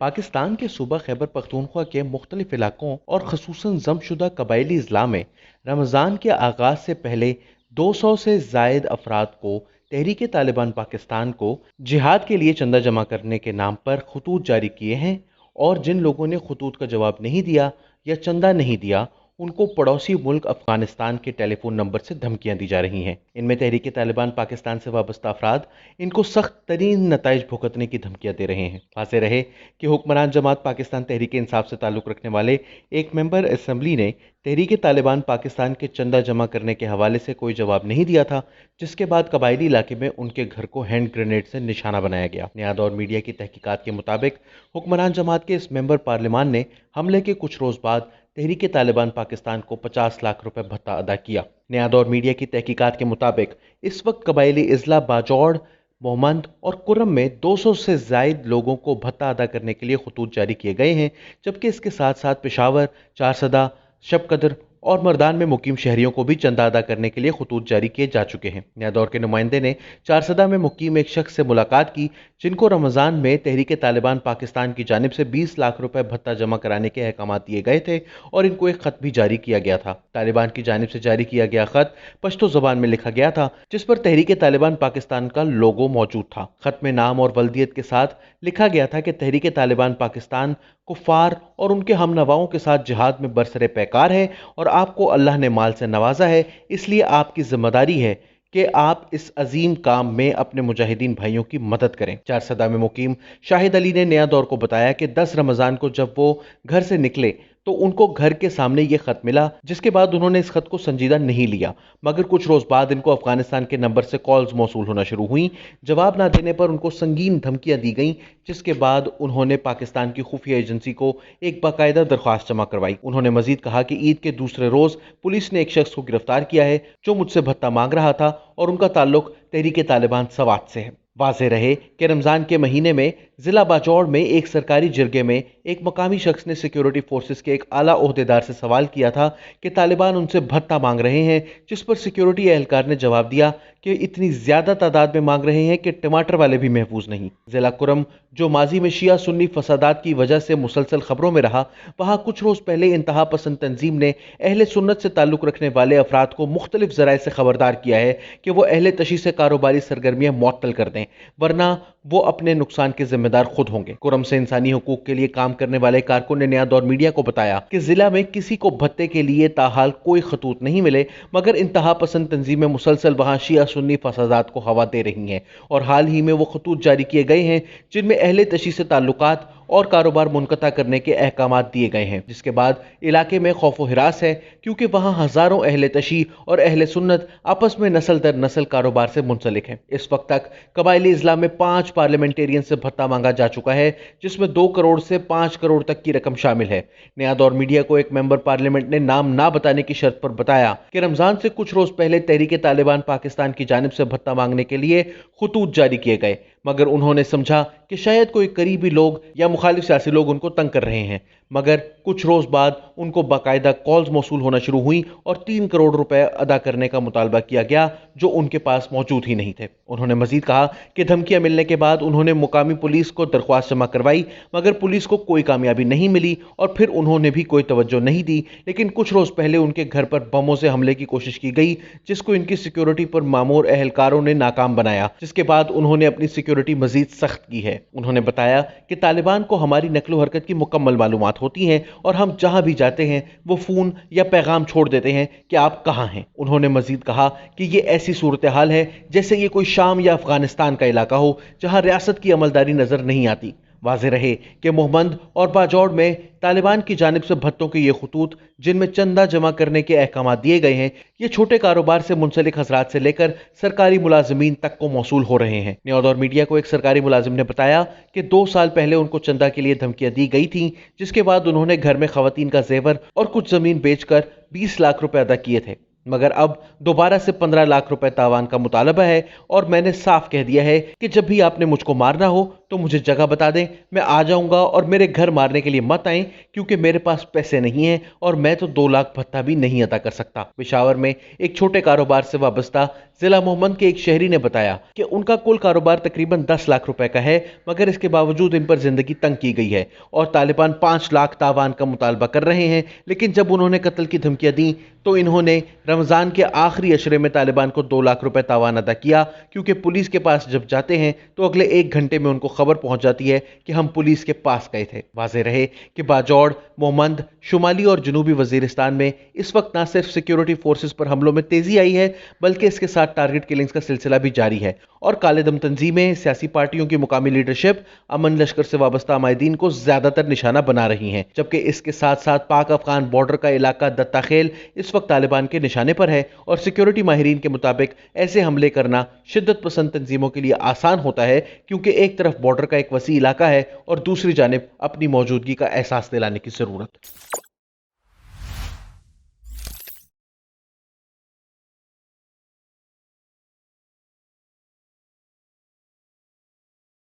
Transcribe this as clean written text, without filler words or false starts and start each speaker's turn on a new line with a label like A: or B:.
A: पाकिस्तान के सूबा खैबर पख्तूनख्वा के मुख्तलिफ इलाकों और खसूसन जमशुदा कबायली अजला में रमज़ान के आगाज़ से पहले 200 से जायद अफराद को तहरीक तालिबान पाकिस्तान को जिहाद के लिए चंदा जमा करने के नाम पर खतूत जारी किए हैं। और जिन लोगों ने खतूत का जवाब नहीं दिया या चंदा नहीं दिया, उनको पड़ोसी मुल्क अफगानिस्तान के टेलीफोन नंबर से धमकियां दी जा रही हैं। इनमें तहरीक तालिबान पाकिस्तान से वाबस्ता अफराद इनको सख्त तरीन नताइज भुगतने की धमकियां दे रहे हैं। वाज़ेह रहे कि हुक्मरान जमात पाकिस्तान तहरीक इंसाफ से ताल्लुक़ रखने वाले एक मेंबर असम्बली ने तहरीक तालिबान पाकिस्तान के चंदा जमा करने के हवाले से कोई जवाब नहीं दिया था, जिसके बाद कबायली इलाके में उनके घर को हैंड ग्रेनेड से निशाना बनाया गया। नया दौर मीडिया की तहकीकात के मुताबिक हुक्मरान जमात के इस मेंबर पार्लिमान ने हमले के कुछ रोज़ बाद तहरीक तालिबान पाकिस्तान को 50 लाख रुपए भत्ता अदा किया। नया दौर मीडिया की तहकीकात के मुताबिक इस वक्त कबायली इजला बाजौड़, मोहम्मद और कुर्रम में 200 से जायद लोगों को भत्ता अदा करने के लिए खतूत जारी किए गए हैं, जबकि इसके साथ साथ पेशावर, चारसदा, शबकदर और मर्दान में मुकीम शहरियों को भी चंदा अदा करने के लिए खतूत जारी किए जा चुके हैं। नया दौर के नुमाइंदे ने चारसदा में मुकीम एक शख्स से मुलाकात की, जिनको रमज़ान में तहरीक तालिबान पाकिस्तान की जानिब से 20 लाख रुपए भत्ता जमा कराने के अहकाम दिए गए थे और इनको एक खत भी जारी किया गया था। तालिबान की जानिब से जारी किया गया खत पश्तो ज़बान में लिखा गया था, जिस पर तहरीक तालिबान पाकिस्तान का लोगो मौजूद था। खत में नाम और वल्दियत के साथ लिखा गया था कि तहरीक तालिबान पाकिस्तान कुफ़ार और उनके हमनवाओं के साथ जिहाद में बरसरे पैकार है और आपको अल्लाह ने माल से नवाजा है, इसलिए आपकी जिम्मेदारी है कि आप इस अजीम काम में अपने मुजाहिदीन भाइयों की मदद करें। चारसदा में मुकीम शाहिद अली ने नया दौर को बताया कि 10 रमज़ान को जब वो घर से निकले तो उनको घर के सामने ये खत मिला, जिसके बाद उन्होंने इस खत को संजीदा नहीं लिया, मगर कुछ रोज बाद इनको अफगानिस्तान के नंबर से कॉल्स मौसूल होना शुरू हुई। जवाब ना देने पर उनको संगीन धमकियां दी गईं, जिसके बाद उन्होंने पाकिस्तान की खुफिया एजेंसी को एक बाकायदा दरख्वास्त जमा करवाई। उन्होंने मजीद कहा कि ईद के दूसरे रोज पुलिस ने एक शख्स को गिरफ्तार किया है जो मुझसे भत्ता मांग रहा था और उनका ताल्लुक तहरीक तालिबान सवात से है। वाज़ेह रहे कि रमज़ान के महीने में ज़िला बाजौड़ में एक सरकारी जिरगे में एक मकामी शख्स ने सिक्योरिटी फोर्सेस के एक आला ओहदेदार से सवाल किया था कि तालिबान उनसे भत्ता मांग रहे हैं, जिस पर सिक्योरिटी एहलकार ने जवाब दिया कि इतनी ज़्यादा तादाद में मांग रहे हैं कि टमाटर वाले भी महफूज नहीं। ज़िला कुर्रम, जो माजी में शिया सुन्नी फसादात की वजह से मुसलसल खबरों में रहा, वहाँ कुछ रोज़ पहले इंतहा पसंद तंजीम ने अहले सुन्नत से ताल्लुक़ रखने वाले अफराद को मुख्तलिफ ज़राए से खबरदार किया है कि वो अहले तशी से कारोबारी सरगर्मियाँ मुअत्तल कर दें, वरना वो अपने नुकसान के जिम्मेदार खुद होंगे। कुर्रम से इंसानी हुकूक के लिए काम करने वाले कारकुन ने नया दौर मीडिया को बताया कि जिला में किसी को भत्ते के लिए ताहाल कोई खतूत नहीं मिले, मगर इंतहा पसंद तंजीमें मुसलसल वहाँ शिया सुन्नी फसादात को हवा दे रही हैं और हाल ही में वो खतूत जारी किए गए हैं जिनमें अहले तशी से ताल्लुकात और कारोबार मुनक़ता करने के अहकाम दिए गए हैं, जिसके बाद इलाके में खौफ व हिरास है, क्योंकि वहाँ हज़ारों अहले तशी और अहले सुन्नत आपस में नस्ल दर नस्ल कारोबार से मुंसलिक हैं। इस वक्त तक कबायली इस्ला में 5 पार्लियामेंटेरियन से भत्ता मांगा जा चुका है, जिसमें 2 करोड़ से 5 करोड़ तक की रकम शामिल है। नया दौर मीडिया को एक मेंबर पार्लियामेंट ने नाम ना बताने की शर्त पर बताया कि रमजान से कुछ रोज पहले तहरीक तालिबान पाकिस्तान की जानिब से भत्ता मांगने के लिए खतूत जारी किए गए, मगर उन्होंने समझा कि शायद कोई करीबी लोग या मुखालिफ सियासी लोग उनको तंग कर रहे हैं। मगर कुछ रोज बाद उनको बाकायदा कॉल्स मौसूल होना शुरू हुई और 3 करोड़ रुपए अदा करने का मुतालबा किया गया, जो उनके पास मौजूद ही नहीं थे। उन्होंने मजीद कहा कि धमकियां मिलने के बाद उन्होंने मुकामी पुलिस को दरख्वास्त जमा करवाई, मगर पुलिस को कोई कामयाबी नहीं मिली और फिर उन्होंने भी कोई तवज्जो नहीं दी। लेकिन कुछ रोज पहले उनके घर पर बमों से हमले की कोशिश की गई, जिसको इनकी सिक्योरिटी पर मामूर एहलकारों ने नाकाम बनाया, जिसके बाद उन्होंने अपनी सिक्योरिटी मजीद सख्त की है। उन्होंने बताया कि तालिबान को हमारी नकलो हरकत की मुकम्मल मालूमात होती हैं और हम जहां भी जाते हैं वो फोन या पैगाम छोड़ देते हैं कि आप कहां हैं। उन्होंने मजीद कहा कि ये ऐसी सूरत हाल है जैसे ये कोई शाम या अफगानिस्तान का इलाका हो जहां रियासत की अमलदारी नजर नहीं आती। वाज़ेह रहे कि मोहम्मद और बाजौड़ में तालिबान की जानिब से भत्तों के ये खतूत, जिनमें चंदा जमा करने के अहकाम दिए गए हैं, ये छोटे कारोबार से मुंसलिक हजरात से लेकर सरकारी मुलाजिमीन तक को मौसूल हो रहे हैं। न्यूज़ और मीडिया को एक सरकारी मुलाजिम ने बताया कि 2 साल पहले उनको चंदा के लिए धमकियां दी गई थी, जिसके बाद उन्होंने घर में खवातीन का जेवर और कुछ जमीन बेचकर 20 लाख रुपए अदा किए थे, मगर अब दोबारा से 15 लाख रुपए तावान का मुतालबा है और मैंने साफ कह दिया है कि जब भी आपने मुझको मारना हो تو مجھے جگہ بتا دیں، میں آ جاؤں گا اور میرے گھر مارنے کے لیے مت آئیں کیونکہ میرے پاس پیسے نہیں ہیں اور میں تو 2 لاکھ بھتہ بھی نہیں ادا کر سکتا۔ پشاور میں ایک چھوٹے کاروبار سے وابستہ ضلع محمد کے ایک شہری نے بتایا کہ ان کا کل کاروبار تقریباً 10 لاکھ روپے کا ہے، مگر اس کے باوجود ان پر زندگی تنگ کی گئی ہے اور طالبان 5 لاکھ تاوان کا مطالبہ کر رہے ہیں، لیکن جب انہوں نے قتل کی دھمکیاں دیں تو انہوں نے رمضان کے آخری عشرے میں طالبان کو 2 لاکھ روپے تاوان ادا کیا، کیونکہ پولیس کے پاس جب جاتے ہیں تو اگلے 1 گھنٹے میں ان کو خبر پہنچ جاتی ہے کہ ہم پولیس کے پاس گئے تھے۔ واضح رہے کہ باجوڑ، محمد، شمالی اور جنوبی وزیرستان میں اس وقت نہ صرف سیکیورٹی فورسز پر حملوں میں تیزی آئی ہے بلکہ اس کے ساتھ ٹارگٹ کلنگز کا سلسلہ بھی جاری ہے اور کالے دم تنظیمیں، سیاسی پارٹیوں کی مقامی لیڈرشپ، امن لشکر سے وابستہ عمائدین کو زیادہ تر نشانہ بنا رہی ہیں، جبکہ اس کے ساتھ ساتھ پاک افغان بارڈر کا علاقہ دتا خیل اس وقت طالبان کے نشانے پر ہے اور سیکیورٹی ماہرین کے مطابق ایسے حملے کرنا شدت پسند تنظیموں کے لیے آسان ہوتا ہے کیونکہ ایک طرف بارڈر کا ایک وسیع علاقہ ہے اور دوسری جانب اپنی موجودگی کا احساس دلانے کی ضرورت۔